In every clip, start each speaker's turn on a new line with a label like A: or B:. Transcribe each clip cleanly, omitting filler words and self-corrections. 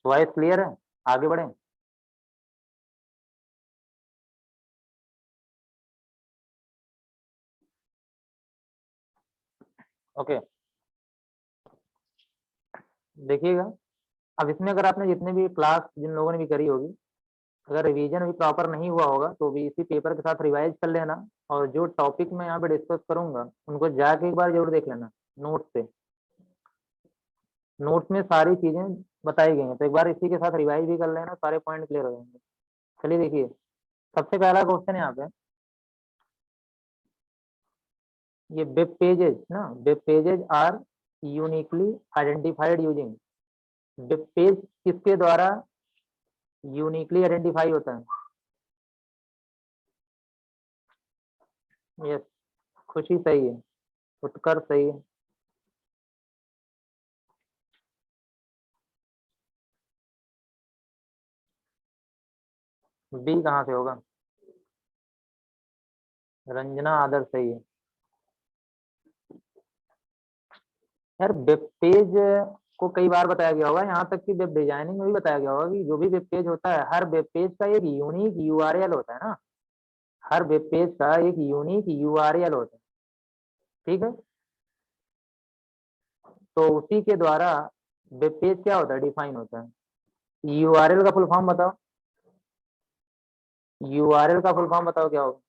A: Voice clear है? आगे बढ़े। ओके, देखिएगा। अब इसमें अगर आपने जितने भी क्लास जिन लोगों ने भी करी होगी, अगर रिवीजन भी प्रॉपर नहीं हुआ होगा तो भी इसी पेपर के साथ रिवाइज कर लेना। और जो टॉपिक मैं यहाँ पे डिस्कस करूंगा उनको जाके एक बार जरूर देख लेना नोट पे। नोट्स में सारी चीजें बताई गई हैं, तो एक बार इसी के साथ रिवाइज भी कर लेना, सारे पॉइंट क्लियर हो जाएंगे। चलिए देखिए, सबसे पहला क्वेश्चन यहाँ पे, ये वेब पेजेज ना, web pages are uniquely identified using. Web page किसके द्वारा यूनिकली आइडेंटिफाई होता है? यस, खुशी सही है, उत्कर्ष सही है। बी कहाँ से होगा? रंजना आदर्श सही है। यार वेब पेज को कई बार बताया गया होगा, यहाँ तक कि वेब डिजाइनिंग में भी बताया गया होगा कि जो भी वेब पेज होता है, हर वेब पेज का एक यूनिक यूआरएल होता है ना। हर वेब पेज का एक यूनिक यूआरएल होता है, ठीक है। तो उसी के द्वारा वेब पेज क्या होता है, डिफाइन होता है। यूआरएल का फुल फॉर्म बताओ, यूआरएल का फुल फॉर्म बताओ क्या होगा?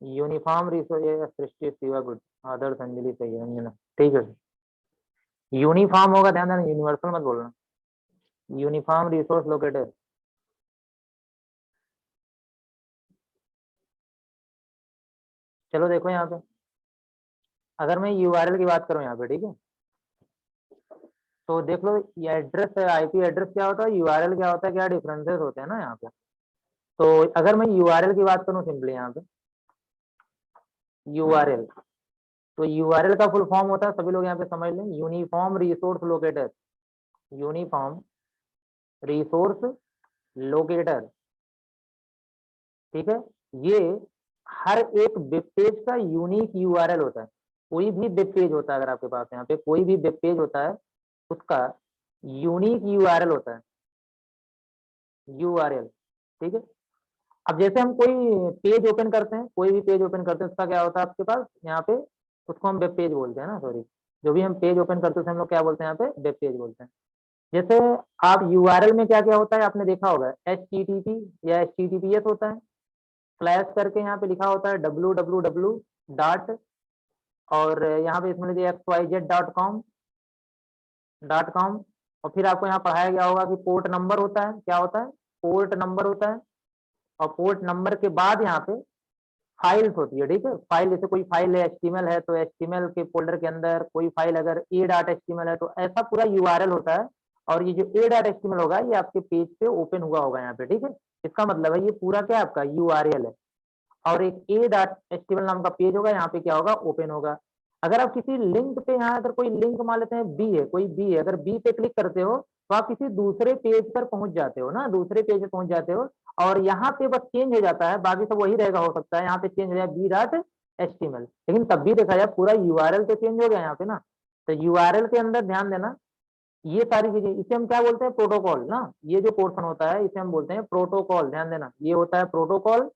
A: यूनिफॉर्म रिसोर्स, सृष्टि शिवा गुड, आदर्श अंजलि सही है, रंजना ठीक है। यूनिफॉर्म होगा, ध्यान देना, यूनिवर्सल मत बोलना। Uniform resource located. चलो देखो यहाँ पे, अगर मैं यूआरएल की बात करूँ यहाँ पे, ठीक है, तो देख लो ये एड्रेस है, आईपी एड्रेस क्या होता है, यूआरएल क्या होता है, क्या डिफरेंसेस होते हैं ना यहाँ पे। तो अगर मैं यूआरएल की बात करूँ सिंपली यहाँ पे, यूआरएल, तो यूआरएल का फुल फॉर्म होता है, सभी लोग यहाँ पे समझ लें, uniform resource locator. Uniform resource locator, ठीक है। ये हर एक वेब पेज का यूनिक यूआरएल होता है। कोई भी वेब पेज होता है, अगर आपके पास यहाँ पे कोई भी वेब पेज होता है, उसका यूनिक यूआरएल होता है, यूआरएल, ठीक है। अब जैसे हम कोई पेज ओपन करते हैं, कोई भी पेज ओपन करते हैं, उसका क्या होता है आपके पास यहाँ पे, उसको हम वेब पेज बोलते हैं ना, सॉरी। जो भी हम पेज ओपन करते हैं उसे हम लोग क्या बोलते हैं यहाँ पे, वेब पेज बोलते हैं। जैसे आप यूआरएल में क्या क्या होता है आपने देखा होगा, HTTP या HTTPS होता है, स्लैश करके यहाँ पे लिखा होता है www डॉट, और यहाँ पे इसमें लिखिए xyz.com, और फिर आपको यहाँ पढ़ाया गया होगा कि पोर्ट नंबर होता है, क्या होता है, पोर्ट नंबर होता है। और पोर्ट नंबर के बाद यहाँ पे फाइल्स होती है, ठीक है। फाइल, जैसे कोई फाइल है एचटीएमएल है, तो एचटीएमएल के फोल्डर के अंदर कोई फाइल अगर a.html है, तो ऐसा पूरा यूआरएल होता है। और ये जो a.html होगा ये आपके पेज पे ओपन हुआ होगा यहाँ पे, ठीक है। इसका मतलब है ये पूरा क्या आपका यूआरएल है। और एक a.html नाम का पेज होगा, यहाँ पे क्या होगा, ओपन होगा। अगर आप किसी लिंक पे, यहाँ अगर कोई लिंक मान लेते हैं बी है, कोई बी है, अगर बी पे क्लिक करते हो तो आप किसी दूसरे पेज पर पहुंच जाते हो ना, दूसरे पेज पे पहुंच जाते हो। और यहाँ पे बस चेंज हो जाता है, बाकी सब वही रहेगा, हो सकता है यहाँ पे चेंज हो जाए b.html, लेकिन तब भी देखा जाए पूरा यूआरएल तो चेंज हो गया यहाँ पे ना। तो यूआरएल के अंदर ध्यान देना, ये सारी चीजें, इसे हम क्या बोलते हैं, प्रोटोकॉल ना। ये जो पोर्शन होता है इसे हम बोलते हैं प्रोटोकॉल, ध्यान देना, ये होता है प्रोटोकॉल।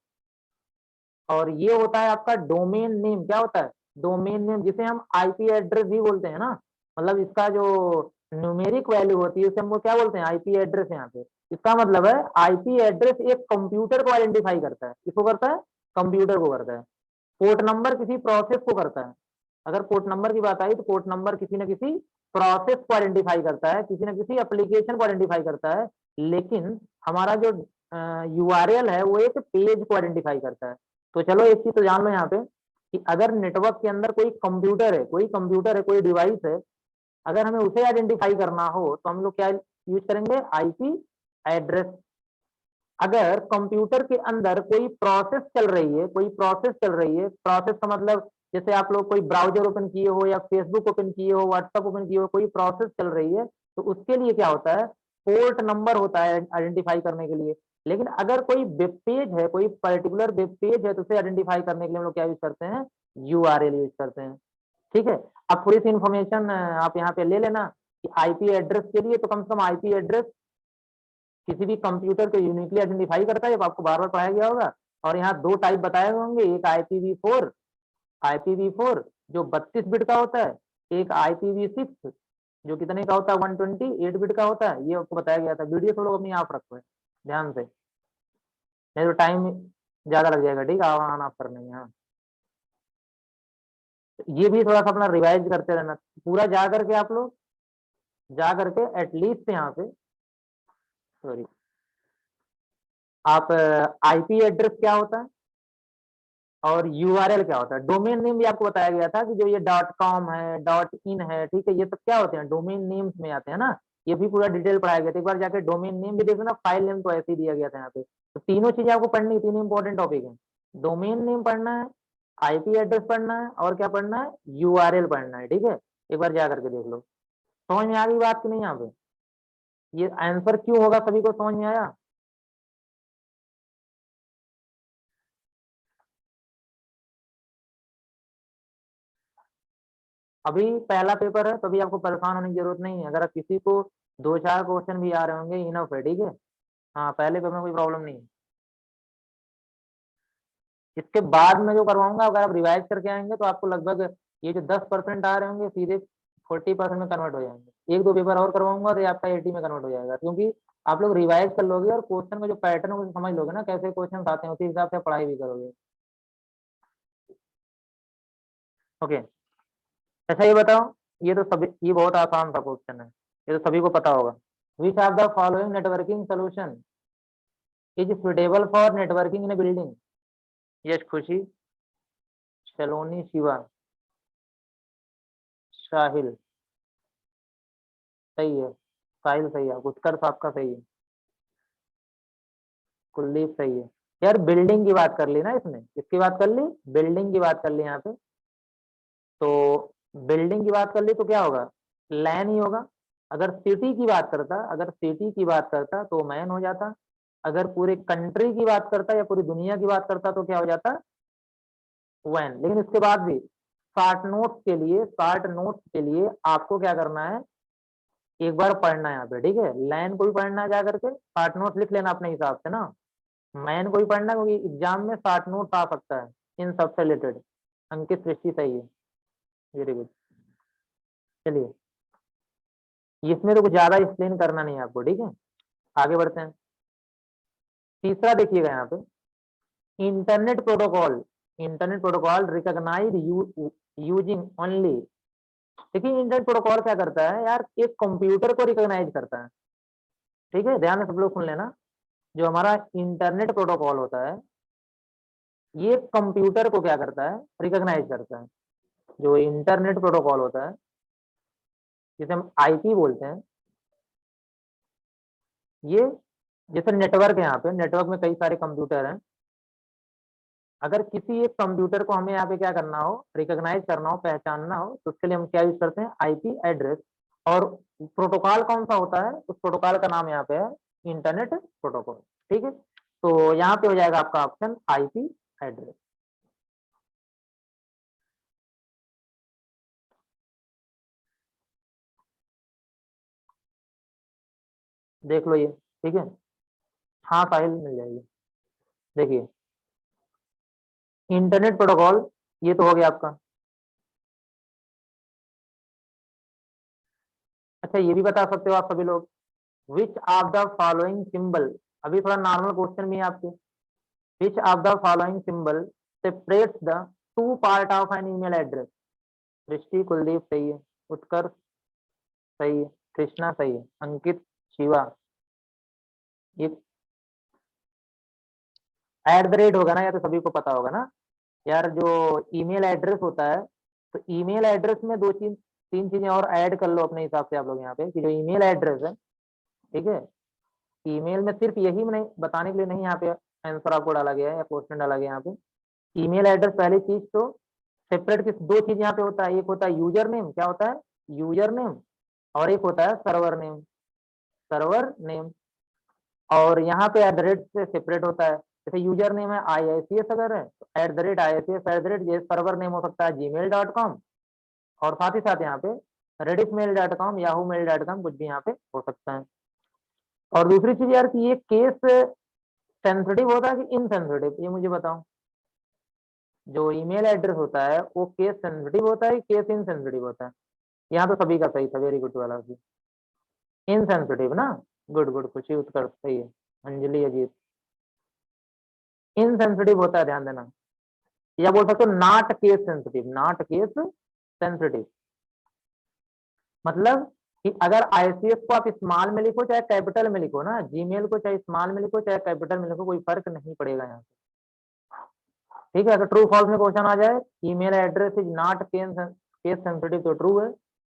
A: और ये होता है आपका डोमेन नेम, क्या होता है, डोमेन नेम, जिसे हम आईपी एड्रेस भी बोलते हैं ना। मतलब इसका जो न्यूमेरिक वैल्यू होती है उसे हम क्या बोलते हैं, आईपी एड्रेस यहाँ पे। इसका मतलब है आईपी एड्रेस एक कंप्यूटर को आइडेंटिफाई करता है, किसको करता है, कंप्यूटर को करता है। पोर्ट नंबर किसी प्रोसेस को करता है। अगर पोर्ट नंबर की बात आई तो पोर्ट नंबर किसी न किसी प्रोसेस को आइडेंटिफाई करता है, किसी न किसी एप्लीकेशन को आइडेंटिफाई करता है। लेकिन हमारा जो यूआरएल है वो एक पेज को आइडेंटिफाई करता है। तो चलो एक चीज तो जान लो यहाँ पे, कि अगर नेटवर्क के अंदर कोई कंप्यूटर है, कोई कंप्यूटर है, कोई डिवाइस है, अगर हमें उसे आइडेंटिफाई करना हो तो हम लोग क्या यूज करेंगे, आईपी एड्रेस। अगर कंप्यूटर के अंदर कोई प्रोसेस चल रही है, कोई प्रोसेस चल रही है, प्रोसेस का मतलब जैसे आप लोग कोई ब्राउजर ओपन किए हो या फेसबुक ओपन किए हो, व्हाट्सएप ओपन किए हो, कोई प्रोसेस चल रही है, तो उसके लिए क्या होता है, पोर्ट नंबर होता है आइडेंटिफाई करने के लिए। लेकिन अगर कोई वेब पेज है, कोई पर्टिकुलर वेब पेज है, तो उसे आइडेंटिफाई करने के लिए हम लोग क्या यूज करते हैं, यूआरएल यूज करते हैं। ठीक है। अब थोड़ी सी इन्फॉर्मेशन आप यहाँ पे ले लेना कि आईपी एड्रेस के लिए तो कम से कम आईपी एड्रेस किसी भी कंप्यूटर को यूनिकली आइडेंटिफाई करता है, जब आपको बार बार पढ़ाया गया होगा। और यहाँ दो टाइप बताए होंगे, एक IPv4, IPv4 जो 32 बिट का होता है, एक IPv6 जो कितने का होता है, 128 बिट का होता है। ये आपको बताया गया था। वीडियो थोड़ा अपनी आप रखो है ध्यान से, नहीं तो टाइम ज्यादा लग जाएगा। ठीक है, आना आप करने में। हाँ, ये भी थोड़ा सा अपना रिवाइज करते रहना पूरा जा करके आप लोग, जा करके एटलीस्ट यहाँ पे, सॉरी, आप आईपी एड्रेस क्या होता है और यूआरएल क्या होता है। डोमेन नेम भी आपको बताया गया था कि जो ये .com है, .in है, ठीक है, ये सब क्या होते हैं, डोमेन नेम्स में आते हैं ना। ये भी पूरा डिटेल पढ़ाया गया था। एक बार जाके डोमेन नेम भी देखो ना, फाइल नेम तो ऐसे ही दिया गया था यहाँ पे। तो तीनों चीजें आपको पढ़नी, तीनों इंपॉर्टेंट टॉपिक है। डोमेन नेम पढ़ना है, आईपी एड्रेस पढ़ना है, और क्या पढ़ना है, यूआरएल पढ़ना है। ठीक है, एक बार जा करके देख लो। समझ में आ गई बात की नहीं यहाँ पे? ये आंसर क्यों होगा, सभी को समझ में आया? अभी पहला पेपर है, तो अभी आपको परेशान होने की जरूरत नहीं है। अगर आप किसी को दो चार क्वेश्चन भी आ रहे होंगे, इनफ है। ठीक है, हाँ, पहले पेपर में कोई प्रॉब्लम नहीं है। इसके बाद में जो करवाऊंगा, अगर आप रिवाइज करके आएंगे तो आपको लगभग ये जो 10% आ रहे होंगे, सीधे 40% में कन्वर्ट हो जाएंगे। एक दो पेपर और करवाऊंगा तो ये आपका 80 में कन्वर्ट हो जाएगा, क्योंकि आप लोग रिवाइज कर लोगे और क्वेश्चन का जो पैटर्न है उसे समझ लोगे ना, कैसे क्वेश्चन आते हैं, उसी हिसाब से पढ़ाई भी करोगे। ओके, अच्छा ये बताओ, ये तो सभी, ये बहुत आसान सा क्वेश्चन है, ये तो सभी को पता होगा। Which of the following networking solution is suitable for networking in building? Yash Khushi, Saloni Shiva, साहिल। सही है, साहिल सही है, उत्कर्ष आपका सही है, कुलदीप सही है। यार बिल्डिंग की बात कर ली ना इसने, किसकी बात कर ली, बिल्डिंग की बात कर ली यहाँ पे। तो बिल्डिंग की बात कर ली तो क्या होगा, लैन ही होगा। अगर सिटी की बात करता, अगर सिटी की बात करता तो मैन हो जाता। अगर पूरे कंट्री की बात करता या पूरी दुनिया की बात करता तो क्या हो जाता, वैन। लेकिन इसके बाद भी शार्ट नोट्स के लिए, शार्ट नोट्स के लिए आपको क्या करना है, एक बार पढ़ना है यहाँ पे। ठीक है, लैन को भी पढ़ना है, जा करके शार्ट नोट्स लिख लेना अपने हिसाब से ना। मैन को भी पढ़ना है, क्योंकि एग्जाम में शार्ट नोट्स आ सकता है इन सबसे रिलेटेड। अंकित सृष्टि सही है, वेरी गुड। चलिए, इसमें तो कुछ ज्यादा एक्सप्लेन करना नहीं है आपको। ठीक है, आगे बढ़ते हैं। तीसरा देखिएगा यहाँ पे, internet protocol. Internet protocol recognise using only. देखिए इंटरनेट प्रोटोकॉल क्या करता है यार, एक कंप्यूटर को रिकॉग्नाइज करता है। ठीक है, ध्यान से सब लोग सुन लेना। जो हमारा इंटरनेट प्रोटोकॉल होता है, ये कंप्यूटर को क्या करता है, रिकॉग्नाइज करता है। जो इंटरनेट प्रोटोकॉल होता है, जिसे हम आईपी बोलते हैं, ये जैसे नेटवर्क है, यहाँ पे नेटवर्क में कई सारे कंप्यूटर हैं। अगर किसी एक कंप्यूटर को हमें यहाँ पे क्या करना हो, रिकॉग्नाइज करना हो, पहचानना हो, तो उसके लिए हम क्या यूज करते हैं, आईपी एड्रेस। और प्रोटोकॉल कौन सा होता है, उस प्रोटोकॉल का नाम यहाँ पे है इंटरनेट प्रोटोकॉल। ठीक है, तो यहाँ पे हो जाएगा आपका ऑप्शन आईपी एड्रेस। देख लो ये, ठीक है। हाँ, साहिल मिल जाएगी। देखिए, इंटरनेट प्रोटोकॉल ये तो हो गया आपका। अच्छा, ये भी बता सकते हो आप सभी लोग, which of the following symbol, अभी थोड़ा नॉर्मल क्वेश्चन भी है आपके। Which of the following symbol separates the two part of an email address? Drishti, Kuldeep सही है, उत्कर्ष सही है, कृष्णा सही है, अंकित, शिवा। ये एट द रेट होगा ना, या तो सभी को पता होगा ना। यार जो ईमेल एड्रेस होता है, तो ईमेल एड्रेस में दो तीन तीन चीजें और ऐड कर लो अपने हिसाब से आप लोग यहाँ पे, कि जो ईमेल एड्रेस है, ठीक है, ईमेल में सिर्फ यही नहीं बताने के लिए नहीं यहाँ पे आंसर आपको डाला गया है या क्वेश्चन डाला गया है यहाँ पे। ईमेल एड्रेस पहली चीज तो सेपरेट किस, दो चीज यहाँ पे होता है, एक होता है यूजर नेम, क्या होता है, यूजर नेम, और एक होता है सर्वर नेम, सर्वर नेम। और यहाँ पे @ से सेपरेट होता है। जैसे यूजर नेम है IICS अगर है तो @IICS ये सर्वर नेम हो सकता है gmail.com, और साथ ही साथ यहाँ पे rediffmail.com yahoomail.com कुछ भी यहाँ पे हो सकता है। और दूसरी चीज यार कि ये केस सेंसिटिव होता है कि इनसेंसिटिव, ये मुझे बताओ। जो ईमेल एड्रेस होता है वो केस सेंसिटिव होता है, केस इनसेंसिटिव होता है? यहाँ तो सभी का सही था, वेरी गुड वाला भी। इनसेंसिटिव ना, गुड गुड, खुशी उत्तर सही है। अंजलि अजीत, इनसेंसिटिव होता है, ध्यान देना। या बोल सकते हो not case sensitive, not case sensitive मतलब कि अगर ICS को आप स्मॉल में लिखो चाहे कैपिटल में लिखो ना, जीमेल को चाहे स्मॉल में लिखो चाहे कैपिटल में लिखो, कोई फर्क नहीं पड़ेगा यहाँ पे। ठीक है, अगर ट्रू फॉल्स में क्वेश्चन आ जाए email address is not case sensitive तो ट्रू है,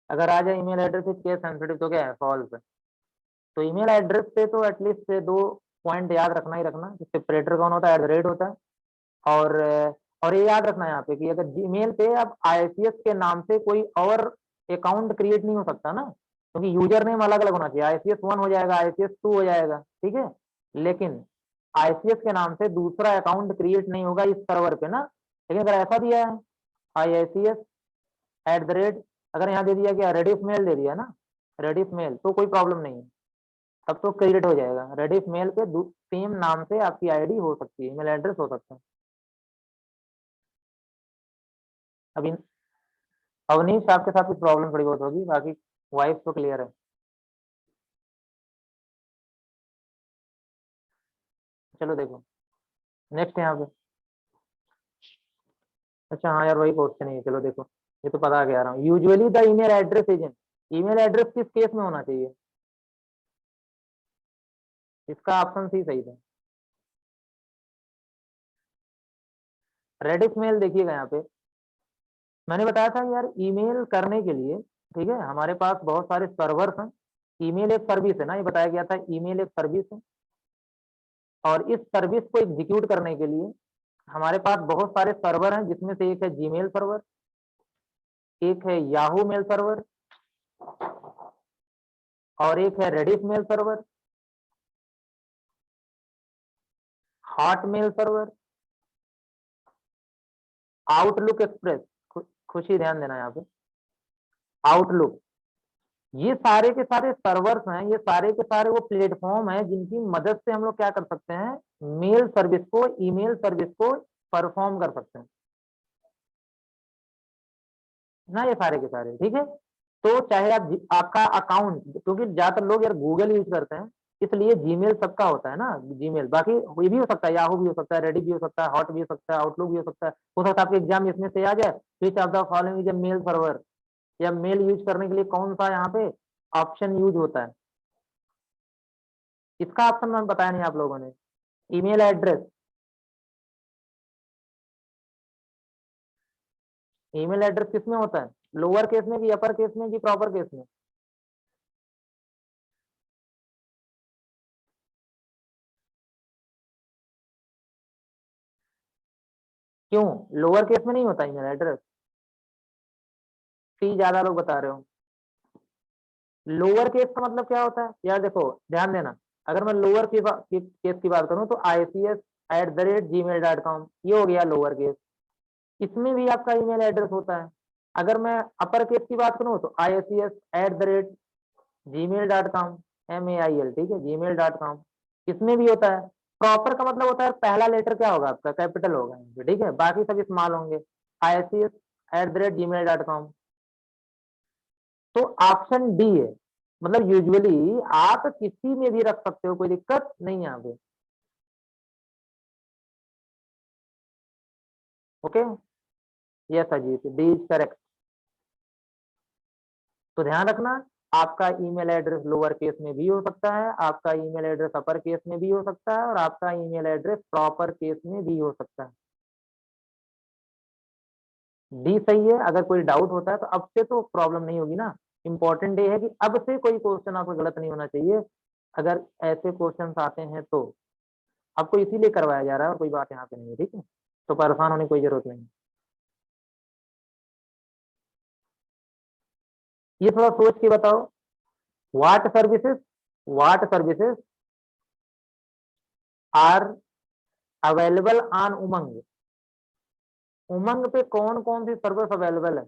A: अगर आ जाए email address is case sensitive तो क्या है, फॉल्स है। तो ईमेल एड्रेस पे तो एटलीस्ट 2 पॉइंट याद रखना ही रखना, सेपरेटर कौन होता है, @ होता है। और और ये याद रखना यहाँ पे कि अगर जीमेल पे अब ICS के नाम से कोई और अकाउंट क्रिएट नहीं हो सकता ना, क्योंकि यूजर नेम अलग अलग होना चाहिए, ICS 1 हो जाएगा, ICS 2 हो जाएगा, ठीक है। लेकिन ICS के नाम से दूसरा अकाउंट क्रिएट नहीं होगा इस सर्वर पे ना। लेकिन अगर ऐसा दिया है IICS @ अगर यहाँ दे दिया क्या, रेडिफ मेल दे दिया ना, रेडिफ मेल, तो कोई प्रॉब्लम नहीं है, तब तो क्रिएट हो जाएगा। रेडिफ मेल पे सेम नाम से आपकी आईडी हो सकती है, ईमेल एड्रेस हो सकता है। अभी अवनीश आपके साथ कुछ प्रॉब्लम थोड़ी बहुत होगी, बाकी वाइफ तो क्लियर है। चलो देखो नेक्स्ट यहाँ पे। अच्छा हाँ यार, वही क्वेश्चन है, चलो देखो, ये तो पता क्या रहा हूँ। Usually the email address agent, email address किस केस में होना चाहिए? इसका ऑप्शन सी सही था। रेडिफ मेल देखिएगा यहाँ पे, मैंने बताया था यार ईमेल करने के लिए, ठीक है, हमारे पास बहुत सारे सर्वर्स हैं। ईमेल एक सर्विस है ना, ये बताया गया था, ईमेल एक सर्विस है। और इस सर्विस को एग्जीक्यूट करने के लिए हमारे पास बहुत सारे सर्वर हैं, जिसमें से एक है जीमेल सर्वर, एक है याहू मेल सर्वर, और एक है Rediff mail server, Hotmail server, Outlook Express. Khushi ध्यान देना यहाँ पे, आउटलुक। ये सारे के सारे सर्वर्स हैं, ये सारे के सारे वो प्लेटफॉर्म हैं जिनकी मदद से हम लोग क्या कर सकते हैं, मेल सर्विस को, ईमेल सर्विस को परफॉर्म कर सकते हैं ना, ये सारे के सारे, ठीक है। तो चाहे आप आपका अकाउंट, क्योंकि ज्यादातर लोग यार गूगल यूज करते हैं, इसलिए जीमेल सबका होता है ना, जीमेल। बाकी ये भी हो सकता है, याहू भी हो सकता है, रेडी भी हो सकता है, हॉट भी हो सकता है, आउटलुक भी हो सकता है। हो सकता है आपके एग्जाम इसमें से आ जाए, विच of the following is male server, या मेल यूज करने के लिए कौन सा यहाँ पे ऑप्शन यूज होता है। इसका ऑप्शन मैंने बताया नहीं आप लोगों ने, ईमेल एड्रेस। ईमेल एड्रेस किस में होता है, लोअर केस में कि अपर केस में कि प्रॉपर केस में? क्यों लोअर केस में नहीं होता ईमेल एड्रेस? सी ज्यादा लोग बता रहे हो। लोअर केस का मतलब क्या होता है यार, देखो ध्यान देना। अगर मैं लोअर केस की बात करूं तो ICS@gmail.com, ये हो गया लोअर केस, इसमें भी आपका ईमेल एड्रेस होता है। अगर मैं अपर केस की बात करूं तो ICS@gmail.com, MAIL, ठीक है, gmail.com, इसमें भी होता है। प्रॉपर का मतलब होता है पहला लेटर क्या होगा आपका, कैपिटल होगा, ठीक है, बाकी सब स्मॉल होंगे। ICS@gmail.com, तो ऑप्शन डी है। मतलब यूजुअली आप किसी में भी रख सकते हो, कोई दिक्कत नहीं है यहाँ पे। Okay, yes Ajit, D is correct. तो ध्यान रखना, आपका ईमेल एड्रेस लोअर केस में भी हो सकता है, आपका ईमेल एड्रेस अपर केस में भी हो सकता है, और आपका ईमेल एड्रेस प्रॉपर केस में भी हो सकता है। डी सही है। अगर कोई डाउट होता है तो अब से तो प्रॉब्लम नहीं होगी ना। इंपॉर्टेंट ये है कि अब से कोई क्वेश्चन आपको गलत नहीं होना चाहिए, अगर ऐसे क्वेश्चन आते हैं तो। आपको इसीलिए करवाया जा रहा है, और कोई बात यहाँ पे नहीं है, ठीक है, तो परेशान होने की कोई जरूरत नहीं। ये थोड़ा सोच के बताओ, what services, what services are available on Umang. Umang पे कौन कौन सी सर्विस अवेलेबल है?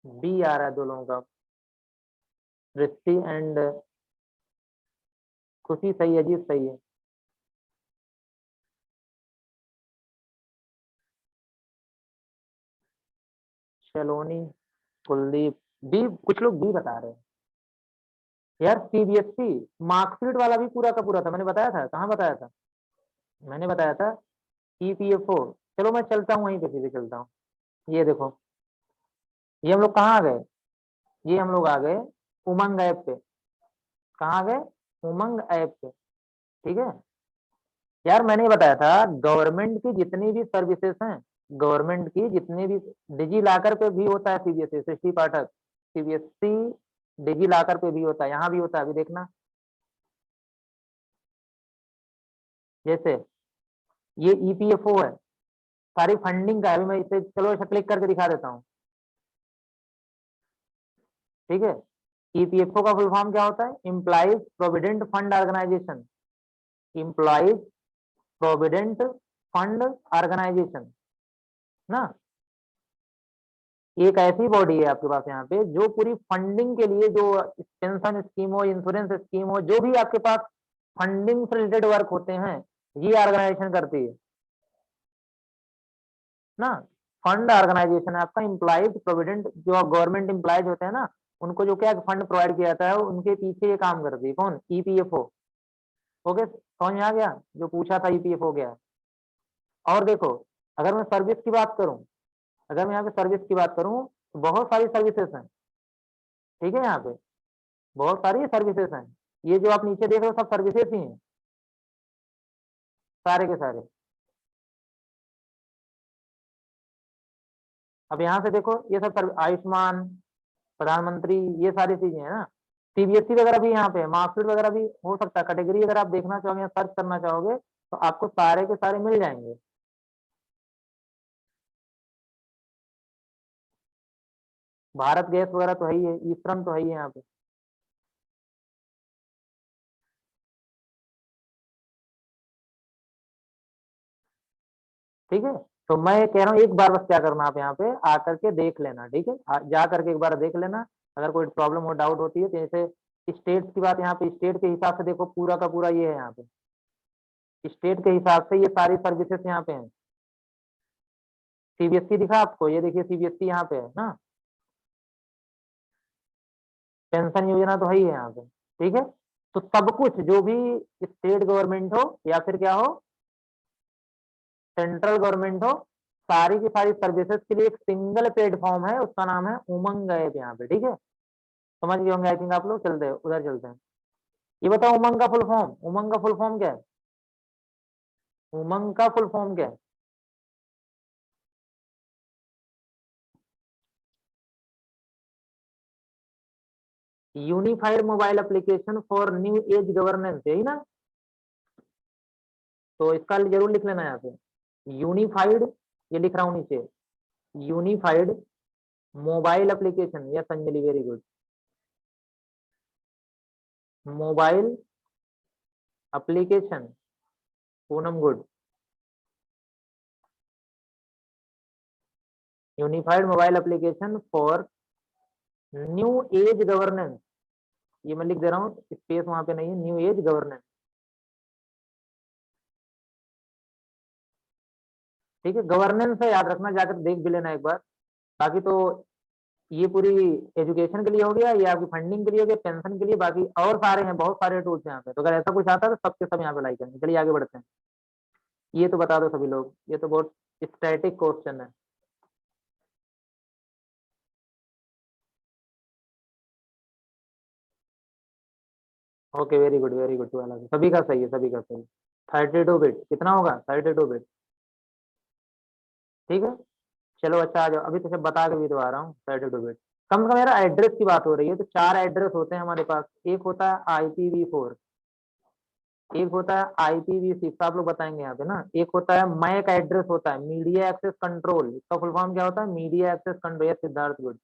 A: बी आ रहा है दो लोगों का, रिश्ती एंड खुशी सही है, अजीत सही है। सलोनी, कुलदीप, बी, कुछ लोग बी बता रहे हैं। यार सीबीएसई मार्कशीट वाला भी पूरा का पूरा था, मैंने बताया था, कहाँ बताया था? मैंने बताया था ईपीएफओ। चलो मैं चलता हूँ वहीं पे, सीधे चलता हूँ। ये देखो, ये हम लोग कहाँ आ गए? ये हम लोग आ गए उमंग ऐप पे। कहाँ आ गए? उमंग ऐप पे। ठीक है यार, मैंने बताया था गवर्नमेंट की जितनी भी सर्विसेज हैं, गवर्नमेंट की जितनी भी, डिजी लॉकर पे भी होता है सीबीएसई, सृष्टि पाठक, सीबीएसई डिजी लॉकर पे भी होता है, यहाँ भी होता है, अभी देखना। जैसे ये ईपीएफओ है, सारी फंडिंग का है। अभी मैं इसे, चलो इसे क्लिक करके दिखा देता हूँ। ठीक है, ईपीएफओ का फुल फॉर्म क्या होता है? Employees provident fund organisation. Employees provident fund organisation ना, एक ऐसी बॉडी है आपके पास यहाँ पे जो पूरी फंडिंग के लिए, जो पेंशन स्कीम हो, इंश्योरेंस स्कीम हो, जो भी आपके पास फंडिंग से रिलेटेड वर्क होते हैं, ये ऑर्गेनाइजेशन करती है ना। फंड ऑर्गेनाइजेशन है आपका। एम्प्लॉइज प्रोविडेंट, जो गवर्नमेंट एम्प्लॉयज होते हैं ना, उनको जो क्या फंड प्रोवाइड किया जाता है, उनके पीछे ये काम करती है। कौन? ईपीएफओ। ओके, समझ में आ गया जो पूछा था? ईपीएफओ गया। और देखो, अगर मैं सर्विस की बात करूं, अगर मैं यहाँ पे सर्विस की बात करूं, तो बहुत सारी सर्विसेज हैं। ठीक है, यहाँ पे बहुत सारी सर्विसेज हैं। ये जो आप नीचे देख रहे हो सब सर्विसेज ही हैं, सारे के सारे। अब यहाँ से देखो, ये सब आयुष्मान, प्रधानमंत्री, ये सारी चीजें हैं ना। सीबीएसई वगैरह भी यहाँ पे है, मार्कशीट वगैरह भी हो सकता है। कैटेगरी अगर आप देखना चाहोगे, सर्च करना चाहोगे, तो आपको सारे के सारे मिल जाएंगे। भारत गैस वगैरह तो है ही है, ई श्रम तो है ही है यहाँ पे। ठीक है, तो मैं कह रहा हूँ एक बार बस क्या करना, आप यहाँ पे आकर के देख लेना। ठीक है, जा करके एक बार देख लेना। अगर कोई प्रॉब्लम हो, डाउट होती है, तो जैसे स्टेट की बात, यहाँ पे स्टेट के हिसाब से देखो, पूरा का पूरा ये है यहाँ पे। स्टेट के हिसाब से ये सारी सर्विसेज यहाँ पे हैं। सीबीएसई दिखा आपको? ये देखिए सीबीएसई यहाँ पे है ना। पेंशन योजना तो है ही है यहाँ पे। ठीक है, तो सब कुछ जो भी स्टेट गवर्नमेंट हो या फिर क्या हो, सेंट्रल गवर्नमेंट हो, सारी की सारी सर्विसेज के लिए एक सिंगल प्लेटफॉर्म है, उसका नाम है उमंग ऐप यहाँ पे। ठीक है, समझ गए होंगे आई थिंक आप लोग। चलते हैं उधर, चलते हैं। ये बताओ उमंग का फुल फॉर्म, उमंग का फुल फॉर्म क्या है? उमंग का फुल फॉर्म क्या है? Unified mobile application for new age governance, यही ना? तो इसका जरूर लिख लेना यहाँ पे, यूनिफाइड, ये लिख रहा हूँ नीचे, unified mobile application. Yes Anjali, very good. Mobile application, Poonam good. Unified mobile application for new age governance, ये मैं लिख दे रहा हूँ, स्पेस वहां पे नहीं है, न्यू एज गवर्नेंस। ठीक है, गवर्नेंस है, याद रखना, जाकर देख भी लेना एक बार। बाकी तो ये पूरी एजुकेशन के लिए हो गया, ये आपकी फंडिंग के लिए हो गया, पेंशन के लिए, बाकी और सारे हैं, बहुत सारे टूल्स हैं यहाँ पे। तो अगर ऐसा कुछ आता है तो सबके सब यहाँ पे लाइक करेंगे। चलिए आगे बढ़ते हैं। ये तो बता दो सभी लोग, ये तो बहुत स्टैटिक क्वेश्चन है। Okay, very good very good, वाला सभी का सही है, सभी का सही। 32 बिट कितना होगा? 32 बिट। ठीक है, चलो अच्छा आ जाओ, अभी तो सब बता के भी तो आ रहा हूँ। 32 बिट। कम से कम मेरा एड्रेस की बात हो रही है, तो चार एड्रेस होते हैं हमारे पास। एक होता है IPv4, एक होता है IPv6, आप लोग बताएंगे यहाँ पे ना। एक होता है मैक एड्रेस, होता है मीडिया एक्सेस कंट्रोल। इसका फुल फॉर्म क्या होता है? Media access control. ये सिद्धार्थ गुड।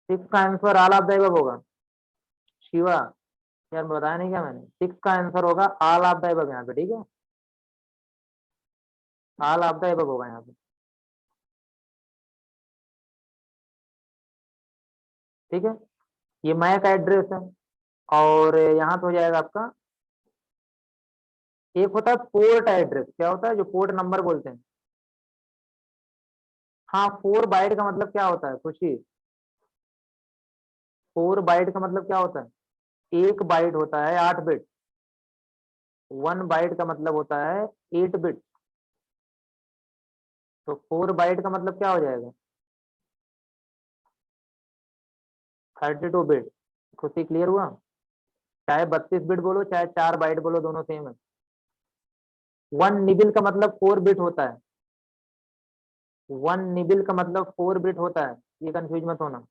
A: सिक्स का answer all of the above होगा। शिवा, यार बताया नहीं क्या मैंने, 6 का आंसर होगा ऑल ऑफ द अबव यहाँ पे, ठीक है, ऑल ऑफ द अबव होगा यहाँ पे, ठीक है। ये मैक एड्रेस है, और यहाँ पे हो जाएगा आपका, एक होता है पोर्ट एड्रेस, क्या होता है जो पोर्ट नंबर बोलते हैं। हाँ, 4 बाइट का मतलब क्या होता है खुशी, 4 बाइट का मतलब क्या होता है, 1 बाइट होता है 8 बिट, 1 बाइट का मतलब होता है 8 बिट। तो 4 बाइट का मतलब क्या हो जाएगा, 32 बिट। खुशी क्लियर हुआ, चाहे 32 बिट बोलो चाहे 4 बाइट बोलो, दोनों सेम है। 1 निबिल का मतलब 4 बिट होता है, 1 निबिल का मतलब 4 बिट होता है, ये कंफ्यूज मत होना।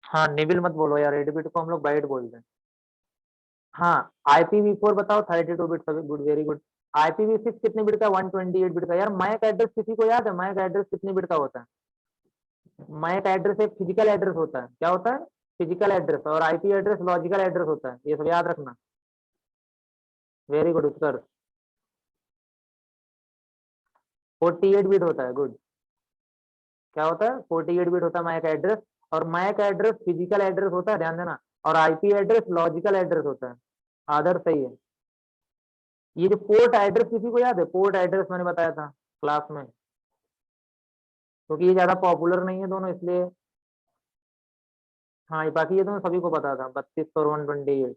A: हाँ, निबिल मत बोलो यार, 8 बिट को हम लोग बाइट बोलते हैं। हाँ, IPv4 बताओ, 32 bit, good, very good. IPv6 कितने बिट का, 128 बिट का। यार मैक एड्रेस किसी को याद है, मैक एड्रेस कितने बिट का होता है। मैक एड्रेस एक फिजिकल एड्रेस होता है, क्या होता है, फिजिकल एड्रेस, और आईपी एड्रेस लॉजिकल एड्रेस होता है, ये सब याद रखना। वेरी गुड उत्तर, 48 बिट होता है, गुड। क्या होता है, 48 बिट होता है मैक एड्रेस। और मैक एड्रेस फिजिकल एड्रेस होता है, ध्यान देना। और आईपी एड्रेस लॉजिकल एड्रेस होता है। आदर सही है। ये जो पोर्ट एड्रेस किसी को याद है, पोर्ट एड्रेस मैंने बताया था क्लास में, क्योंकि ये ज्यादा पॉपुलर नहीं है दोनों, इसलिए। हाँ, ये बाकी ये दोनों सभी को पता था, 32 और 128।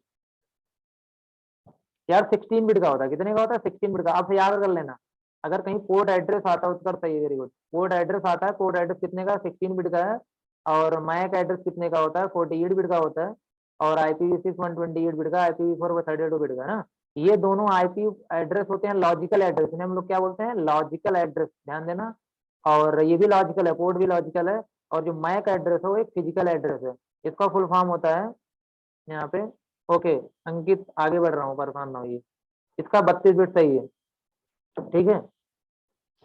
A: यार 16 बिट का होता है, कितने का होता है, 16 बिट का, आप याद कर लेना। अगर कहीं पोर्ट एड्रेस आता है, उत्तर सही है, वेरी गुड। पोर्ट एड्रेस आता है, पोर्ट एड्रेस कितने का, 16 बिट का है। और मैक एड्रेस कितने का होता है, 48 बिट का होता है। और IPv6 128 बिट का, IPv4 32 बिट का ना। ये दोनों आईपी एड्रेस होते हैं लॉजिकल एड्रेस, इन्हें हम लोग क्या बोलते हैं, लॉजिकल एड्रेस, ध्यान देना। और ये भी लॉजिकल है, पोर्ट भी लॉजिकल है। और जो मैक एड्रेस है वो एक फिजिकल एड्रेस है। इसका फुल फॉर्म होता है यहाँ पे। ओके अंकित, आगे बढ़ रहा हूँ, परेशान ना होइए। इसका 32 बिट सही है, ठीक है।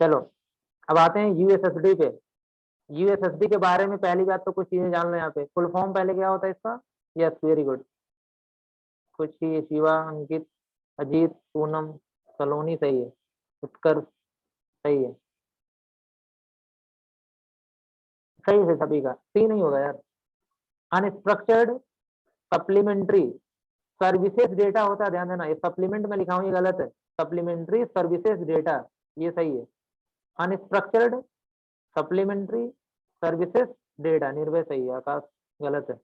A: चलो, अब आते हैं यूएसएसडी पे। यूएसएसडी के बारे में पहली बात तो कुछ चीजें जान लो यहाँ पे, फुल फॉर्म पहले क्या होता है इसका। Yes, very good. खुशी, शिवा, अंकित, अजीत, पूनम, सलोनी सही है, उत्कर्ष सही है, सही है सभी का, सही नहीं होगा यार। अनस्ट्रक्चर्ड सप्लीमेंट्री सर्विसेज डेटा होता है, ध्यान देना, ये सप्लीमेंट में लिखा हूँ ये गलत है, सप्लीमेंट्री सर्विसेज डेटा, ये सही है। अनस्ट्रक्चर्ड सप्लीमेंट्री सर्विसेज डेटा, निर्भय सही है, आकाश गलत है।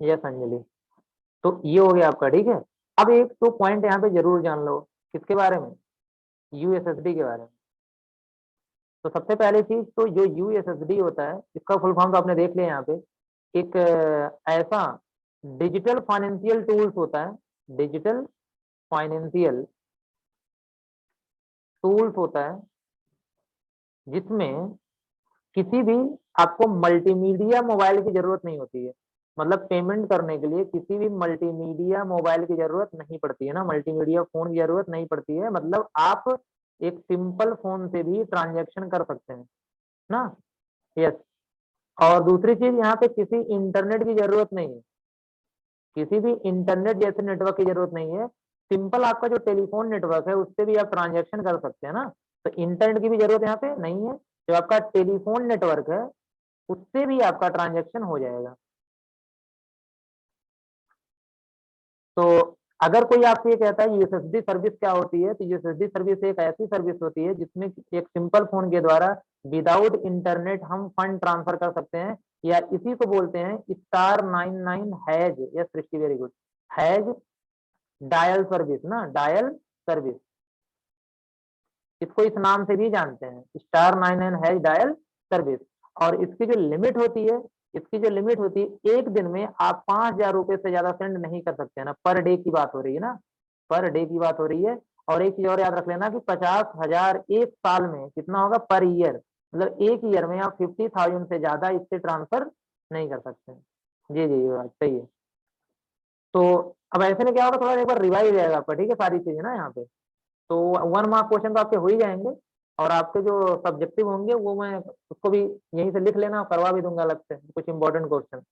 A: यस अंजलि। तो ये हो गया आपका, ठीक है। अब एक तो पॉइंट यहाँ पे जरूर जान लो, किसके बारे में, यूएसएसडी के बारे में। तो सबसे पहले चीज तो जो यूएसएसडी होता है, इसका फुल फॉर्म तो आपने देख लिया यहाँ पे। एक ऐसा डिजिटल फाइनेंशियल टूल्स होता है, डिजिटल फाइनेंशियल टूल्स होता है, जिसमें किसी भी आपको मल्टीमीडिया मोबाइल की जरूरत नहीं होती है। मतलब पेमेंट करने के लिए किसी भी मल्टीमीडिया मोबाइल की जरूरत नहीं पड़ती है ना, मल्टीमीडिया फोन की जरूरत नहीं पड़ती है, मतलब आप एक सिंपल फोन से भी ट्रांजैक्शन कर सकते हैं ना। यस। और दूसरी चीज, यहाँ पे किसी इंटरनेट की जरूरत नहीं है, किसी भी इंटरनेट जैसे नेटवर्क की जरूरत नहीं है। सिंपल आपका जो टेलीफोन नेटवर्क है उससे भी आप ट्रांजैक्शन कर सकते हैं ना। तो इंटरनेट की भी जरूरत यहाँ पे नहीं है। जो आपका टेलीफोन नेटवर्क है उससे भी आपका ट्रांजैक्शन हो जाएगा। तो अगर कोई आपसे ये कहता है यूएसएसडी सर्विस क्या होती है, तो यूएसएसडी सर्विस एक ऐसी सर्विस होती है जिसमें एक सिंपल फोन के द्वारा विदाउट इंटरनेट हम फंड ट्रांसफर कर सकते हैं, या इसी को बोलते हैं *99 has, yes Srishti very good, has dial service ना, डायल सर्विस, इसको इस नाम से भी जानते हैं, *99 हैज डायल सर्विस। और इसकी जो लिमिट होती है, इसकी जो लिमिट होती है, एक दिन में आप 5,000 रुपए से ज्यादा सेंड नहीं कर सकते हैं ना, पर डे की बात हो रही है ना, पर डे की बात हो रही है। और एक चीज और याद रख लेना कि 50,000 एक साल में कितना होगा, पर ईयर, मतलब एक ईयर में आप 50,000 से ज्यादा इससे ट्रांसफर नहीं कर सकते हैं। जी जी, ये बात सही है। तो अब ऐसे में क्या होगा, थोड़ा एक बार रिवाइज रहेगा आपका, ठीक है, सारी चीजें ना यहाँ पे। तो 1 मार्क क्वेश्चन तो आपके हो ही जाएंगे। और आपके जो सब्जेक्टिव होंगे वो मैं उसको भी यहीं से लिख लेना, करवा भी दूंगा अलग से कुछ इंपॉर्टेंट क्वेश्चन।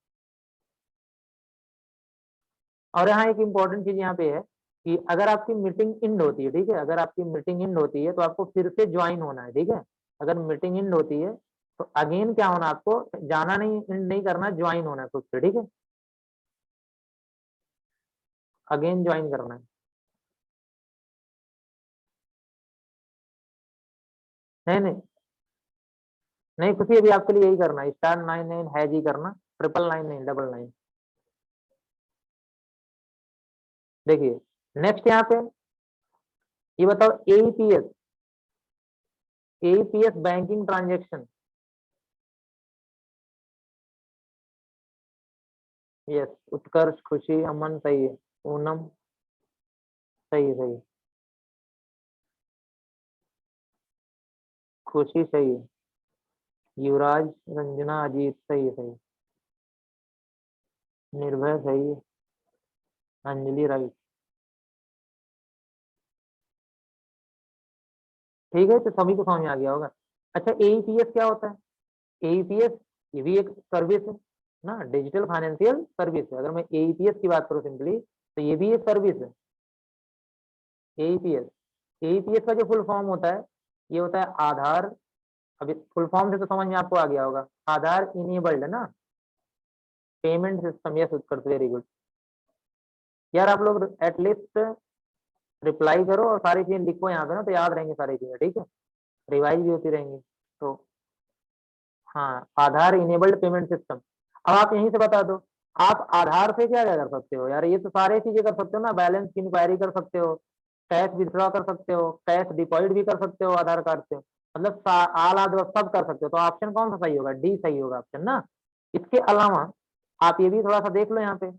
A: और यहाँ एक इम्पोर्टेंट चीज यहाँ पे है कि अगर आपकी मीटिंग इंड होती है, ठीक है, अगर आपकी मीटिंग इंड होती है तो आपको फिर से ज्वाइन होना है, ठीक है। अगर मीटिंग इंड होती है तो अगेन क्या होना, आपको जाना नहीं, इंड नहीं करना, ज्वाइन होना है खुद से, ठीक है, अगेन ज्वाइन करना है। नहीं नहीं नहीं, कुछ अभी आपके लिए यही करना है, स्टार 99 हैज ही करना, 999 नहीं, 99। देखिए नेक्स्ट यहाँ पे ये बताओ, AEPS, AEPS banking transaction. Yes, Utkarsh, Khushi, Aman सही है, पूनम सही है, सही है, खुशी सही है, युवराज, रंजना, अजीत सही है, सही है, निर्भय सही है, अंजलि राइट। ठीक है, तो सभी को समझ में आ गया होगा। अच्छा, एईपीएस क्या होता है? एईपीएस ये भी एक सर्विस है ना, डिजिटल फाइनेंशियल सर्विस है। अगर मैं एईपीएस की बात करूँ सिंपली, तो ये भी एक सर्विस है, एईपीएस। एईपीएस का जो फुल फॉर्म होता है, ये होता है आधार, अभी फुल फॉर्म से तो समझ में आपको आ गया होगा, आधार इनेबल्ड है ना पेमेंट सिस्टम। यस उत्कर्ष, वेरी गुड। यार आप लोग एटलीस्ट रिप्लाई करो और सारी चीजें लिखो यहाँ पे ना, तो याद रहेंगी सारी चीजें, ठीक है, रिवाइज भी होती रहेंगी। तो हाँ, आधार इनेबल्ड पेमेंट सिस्टम। अब आप यहीं से बता दो, आप आधार से क्या क्या कर सकते हो यार, ये तो सारे चीजें कर सकते हो ना, बैलेंस की इंक्वायरी कर सकते हो, कैश विथड्रॉ कर सकते हो, कैश डिपॉजिट भी कर सकते हो आधार कार्ड से, मतलब आल आधार सब कर सकते हो। तो ऑप्शन कौन सा सही होगा? डी सही होगा ऑप्शन ना। इसके अलावा आप ये भी थोड़ा सा देख लो यहाँ पे,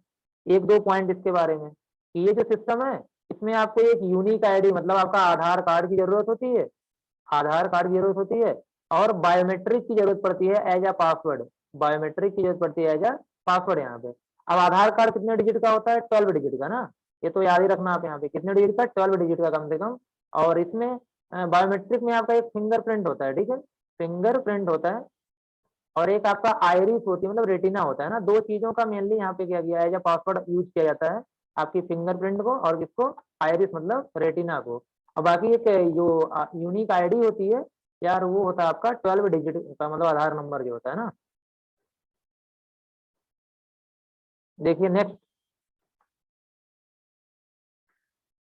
A: एक दो पॉइंट इसके बारे में, कि ये जो सिस्टम है इसमें आपको एक यूनिक आईडी, मतलब आपका आधार कार्ड की जरूरत होती है, आधार कार्ड की जरूरत होती है, और बायोमेट्रिक की जरूरत पड़ती है एज अ पासवर्ड, बायोमेट्रिक की जरूरत पड़ती है एज अ पासवर्ड यहाँ पे। अब आधार कार्ड कितने डिजिट का होता है? 12 डिजिट का ना, ये तो याद ही रखना आप यहाँ पे, कितने डिजिट का? 12 डिजिट का कम से कम। और इसमें बायोमेट्रिक में आपका एक फिंगरप्रिंट होता है, ठीक है, फिंगरप्रिंट होता है, और एक आपका आयरिस होती है, मतलब रेटिना होता है ना, दो चीजों का मेनली यहाँ पे किया गया है एज अ पासवर्ड यूज किया जाता है, आपकी फिंगरप्रिंट को और किसको? आयरिस मतलब रेटिना को। और बाकी एक जो यूनिक आईडी होती है यार, वो होता है आपका 12 डिजिट का, मतलब आधार नंबर जो होता है ना। देखिए नेक्स्ट,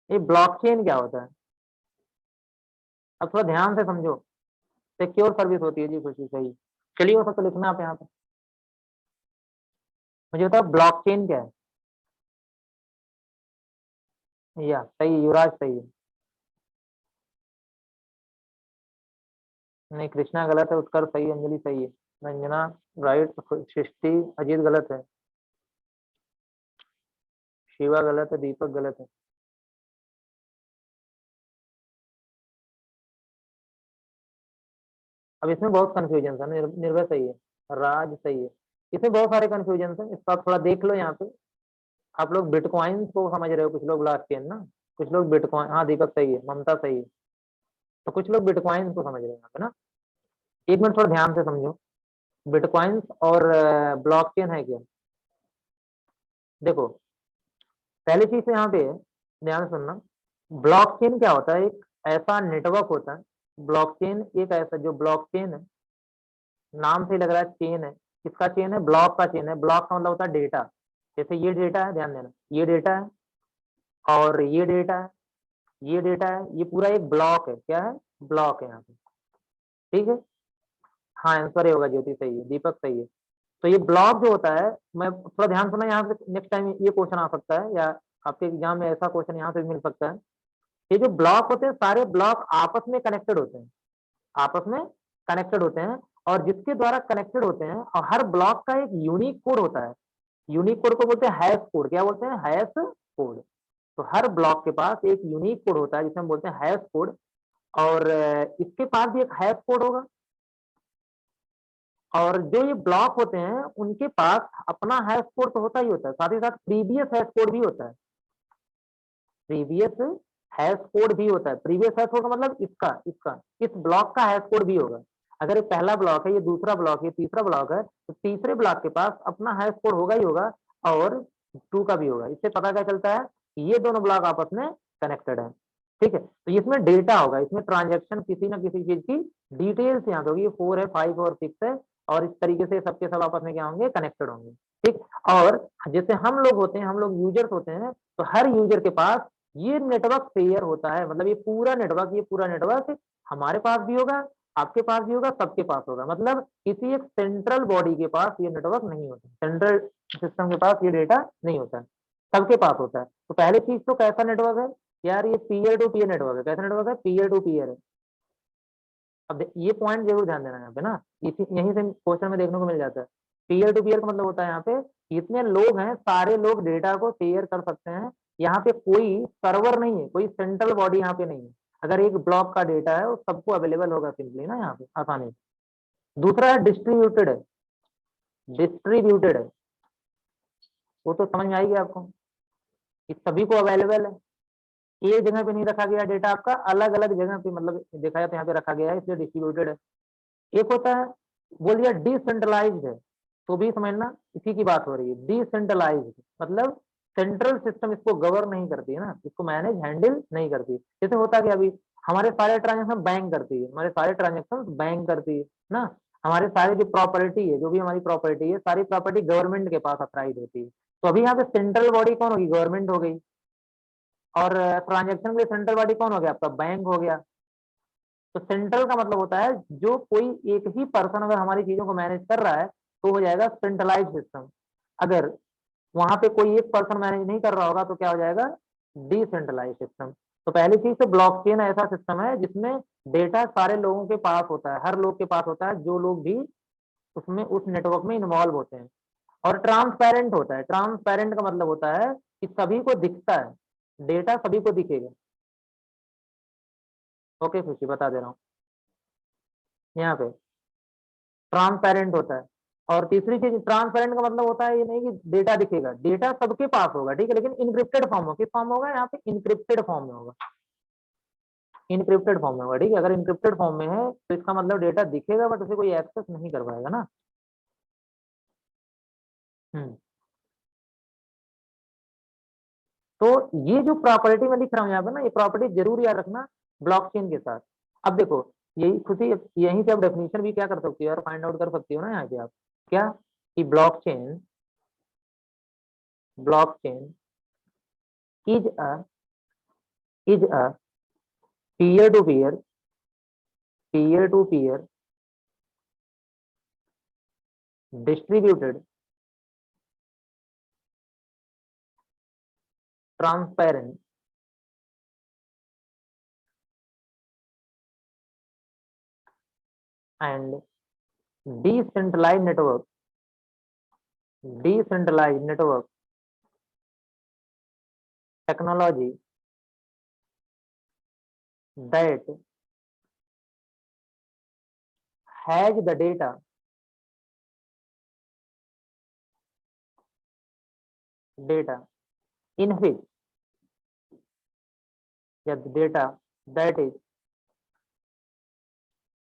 A: ये ब्लॉकचेन क्या होता है? अब थोड़ा ध्यान से समझो। सिक्योर सर्विस होती है जी, खुशी सही। चलिए वो सब तो लिखना आप यहाँ पे, मुझे बताओ ब्लॉकचेन क्या है? या सही, युवराज सही है। नहीं, कृष्णा गलत है, उत्कर सही है, अंजलि सही है, रंजना राइट, सृष्टि, अजीत गलत है, शिवा गलत है, दीपक गलत है। अब इसमें बहुत कंफ्यूजन है, निर्भय सही है, राज सही है, इसमें बहुत सारे कंफ्यूजन है, इसका आप थोड़ा देख लो यहाँ पे। आप लोग बिटकॉइन को समझ रहे हो, कुछ लोग ब्लॉकचेन ना, कुछ लोग बिटकॉइन, हाँ दीपक सही है, ममता सही है, तो कुछ लोग बिटकॉइन को समझ रहे हैं यहाँ पे ना। एक मिनट थोड़ा ध्यान से समझो, बिटकॉइन और ब्लॉकचेन है क्या। देखो पहली चीज तो यहाँ पे है, ध्यान से सुनना, ब्लॉकचेन क्या होता है? एक ऐसा नेटवर्क होता है, ब्लॉकचेन एक ऐसा, जो ब्लॉकचेन है, नाम से ही लग रहा है चेन है, किसका चेन है? ब्लॉक का चेन है। ब्लॉक का मतलब होता है डेटा, जैसे ये डेटा है, ध्यान देना, ये डेटा है और ये डेटा है, ये डेटा है, ये पूरा एक ब्लॉक है, क्या है? ब्लॉक है यहाँ पे, ठीक है। हाँ आंसर ये होगा, ज्योति सही है, दीपक सही है। तो ये ब्लॉक जो होता है, मैं थोड़ा ध्यान सुना, यहाँ पे नेक्स्ट टाइम ये क्वेश्चन आ सकता है, या आपके एग्जाम में ऐसा क्वेश्चन यहाँ से भी मिल सकता है। ये जो ब्लॉक होते हैं, सारे ब्लॉक आपस में कनेक्टेड होते हैं, आपस में कनेक्टेड होते हैं, और जिसके द्वारा कनेक्टेड होते हैं, और हर ब्लॉक का एक यूनिक कोड होता है, यूनिक कोड को बोलते हैं हैश कोड। क्या बोलते हैं? Hash code. तो हर ब्लॉक के पास एक यूनिक कोड होता है जिसे हम बोलते हैं हैश कोड, और इसके पास भी एक हैश कोड होगा, और जो ये ब्लॉक होते हैं उनके पास अपना हैश कोड तो होता ही होता है, साथ ही साथ प्रीवियस हैश कोड भी होता है, प्रीवियस हैश कोड भी होता है। प्रीवियस हैश कोड का मतलब इसका इसका इस ब्लॉक का हैश कोड भी होगा। अगर ये पहला ब्लॉक है, ये दूसरा ब्लॉक है, ये तीसरा ब्लॉक है, तो तीसरे ब्लॉक के पास अपना हैश कोड होगा ही होगा, और टू का भी होगा। इससे पता क्या चलता है कि ये दोनों ब्लॉक आपस में कनेक्टेड है। ठीक है, तो इसमें डेटा होगा, इसमें ट्रांजेक्शन किसी ना किसी चीज की डिटेल्स यहाँ पे होगी, 4 है, 5 और 6 है, और इस तरीके से सबके सब आपस में क्या होंगे, कनेक्टेड होंगे। ठीक, और जैसे हम लोग होते हैं, हम लोग यूजर्स होते हैं, तो हर यूजर के पास ये नेटवर्क शेयर होता है। मतलब ये पूरा नेटवर्क हमारे पास भी होगा, आपके पास भी होगा, सबके पास होगा। मतलब किसी एक सेंट्रल बॉडी के पास ये नेटवर्क नहीं होता, सेंट्रल सिस्टम के पास ये डेटा नहीं होता है, सबके पास होता है। तो पहली चीज तो कैसा नेटवर्क है यार, ये पीयर टू पीयर नेटवर्क है। कैसा नेटवर्क है, पीयर टू पीयर है। अब ये पॉइंट जरूर ध्यान देना यहाँ पे ना, इसी यहीं से क्वेश्चन में देखने को मिल जाता है। पीयर टू पीयर का मतलब होता है यहाँ पे जितने लोग हैं सारे लोग डेटा को शेयर कर सकते हैं। यहाँ पे कोई सर्वर नहीं है, कोई सेंट्रल बॉडी यहाँ पे नहीं है। अगर एक ब्लॉक का डेटा है वो सबको अवेलेबल होगा सिंपली ना, यहाँ पे आसानी से। दूसरा है डिस्ट्रीब्यूटेड है, डिस्ट्रीब्यूटेड है, वो तो समझ में आएगी आपको, कि सभी को अवेलेबल है, एक जगह पे नहीं रखा गया डेटा आपका, अलग अलग जगह पे मतलब देखा जाए तो यहाँ पे रखा गया है, इसलिए डिस्ट्रीब्यूटेड है। एक होता है, बोल दिया डिसेंट्रलाइज्ड है, तो भी समझना इसी की बात हो रही है। डिसेंट्रलाइज्ड मतलब सेंट्रल सिस्टम इसको गवर्न नहीं करती है ना, इसको मैनेज हैंडल नहीं करती। जैसे होता कि अभी हमारे सारे ट्रांजेक्शन बैंक करती है, हमारे सारे ट्रांजेक्शन बैंक करती है ना। हमारे सारे जो प्रॉपर्टी है, जो भी हमारी प्रॉपर्टी है, सारी प्रॉपर्टी गवर्नमेंट के पास अप्राइड होती है। तो अभी यहाँ पे सेंट्रल बॉडी कौन होगी, गवर्नमेंट हो गई, और ट्रांजेक्शन के सेंट्रल बॉडी कौन हो गया, आपका बैंक हो गया। तो सेंट्रल का मतलब होता है जो कोई एक ही पर्सन अगर हमारी चीजों को मैनेज कर रहा है तो हो जाएगा सेंट्रलाइज सिस्टम। अगर वहां पे कोई एक पर्सन मैनेज नहीं कर रहा होगा तो क्या हो जाएगा, डिसेंट्रलाइज सिस्टम। तो पहली चीज तो ब्लॉकचेन ऐसा सिस्टम है जिसमें डेटा सारे लोगों के पास होता है, हर लोग के पास होता है, जो लोग भी उसमें उस नेटवर्क में इन्वॉल्व होते हैं। और ट्रांसपेरेंट होता है। ट्रांसपेरेंट का मतलब होता है कि सभी को दिखता है, डेटा सभी को दिखेगा। ओके खुशी, बता दे रहा हूँ यहाँ पे ट्रांसपेरेंट होता है। और तीसरी चीज, ट्रांसपेरेंट का मतलब होता है ये नहीं कि डेटा दिखेगा, डेटा सबके पास होगा, ठीक है, लेकिन इनक्रिप्टेड फॉर्म होगा। किस फॉर्म होगा, यहाँ पे इनक्रिप्टेड फॉर्म में होगा, इनक्रिप्टेड फॉर्म में होगा। ठीक है, अगर इनक्रिप्टेड फॉर्म में है तो इसका मतलब डेटा दिखेगा बट उसे कोई एक्सेस नहीं कर पाएगा ना। हम्म, तो ये जो प्रॉपर्टी में लिख रहा हूँ यहाँ पे ना, ये प्रॉपर्टी जरूर याद रखना ब्लॉकचेन के साथ। अब देखो, यही खुशी, यहीं से आप डेफिनेशन भी क्या कर सकती हो यार, फाइंड आउट कर सकती हो ना यहाँ पे आप, क्या कि blockchain, blockchain is a peer to peer distributed transparent and decentralized network technology that has the data in which, yeah, the data that is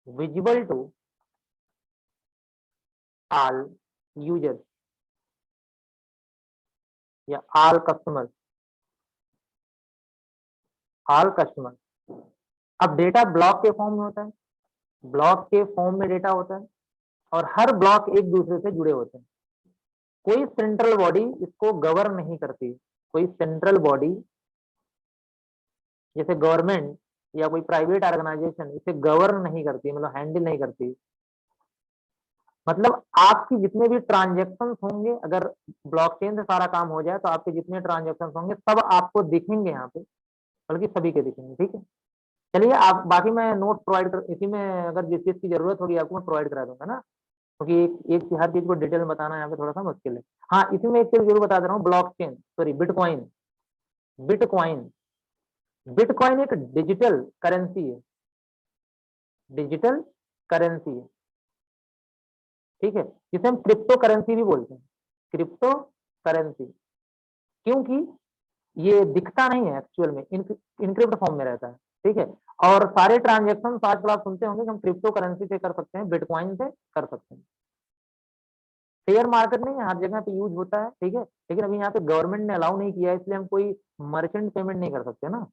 A: visible to all users या all customers। अब डेटा ब्लॉक के form में होता है, block के form में data होता है, और हर ब्लॉक एक दूसरे से जुड़े होते हैं। कोई सेंट्रल बॉडी इसको गवर्न नहीं करती, कोई सेंट्रल बॉडी जैसे गवर्नमेंट या कोई प्राइवेट ऑर्गेनाइजेशन इसे गवर्न नहीं करती, मतलब हैंडल नहीं करती। मतलब आपकी जितने भी ट्रांजेक्शन होंगे, अगर ब्लॉकचेन से सारा काम हो जाए तो आपके जितने ट्रांजेक्शन होंगे सब आपको दिखेंगे यहाँ पे, बल्कि सभी के दिखेंगे। ठीक है, चलिए आप बाकी मैं नोट प्रोवाइड कर, इसी में अगर जिस चीज की जरूरत होगी आपको मैं प्रोवाइड करा दूंगा ना, क्योंकि एक हर चीज को डिटेल में बताना यहाँ पे थोड़ा सा मुश्किल है। हाँ, इसी में एक चीज जरूर बता दे रहा हूँ, blockchain sorry bitcoin, bitcoin bitcoin एक डिजिटल करेंसी है, डिजिटल करेंसी है। ठीक है, जिसे हम क्रिप्टो करेंसी भी बोलते हैं, क्रिप्टो करेंसी। क्योंकि ये दिखता नहीं है एक्चुअल में, इनक्रिप्ट फॉर्म में रहता है, ठीक है। और सारे ट्रांजेक्शन आजकल आप सुनते होंगे कि हम क्रिप्टो करेंसी से कर सकते हैं, बिटकॉइन से कर सकते हैं। शेयर मार्केट नहीं है, हर जगह पे यूज होता है, ठीक है, लेकिन अभी यहाँ पे गवर्नमेंट ने अलाउ नहीं किया है, इसलिए हम कोई मर्चेंट पेमेंट नहीं कर सकते ना।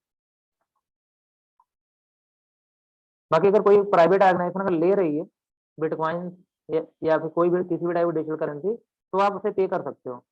A: बाकी अगर कोई प्राइवेट ऑर्गेनाइजेशन अगर ले रही है बिटकॉइन या फिर कोई भी किसी भी टाइप की डिजिटल करेंसी, तो आप उसे पे कर सकते हो।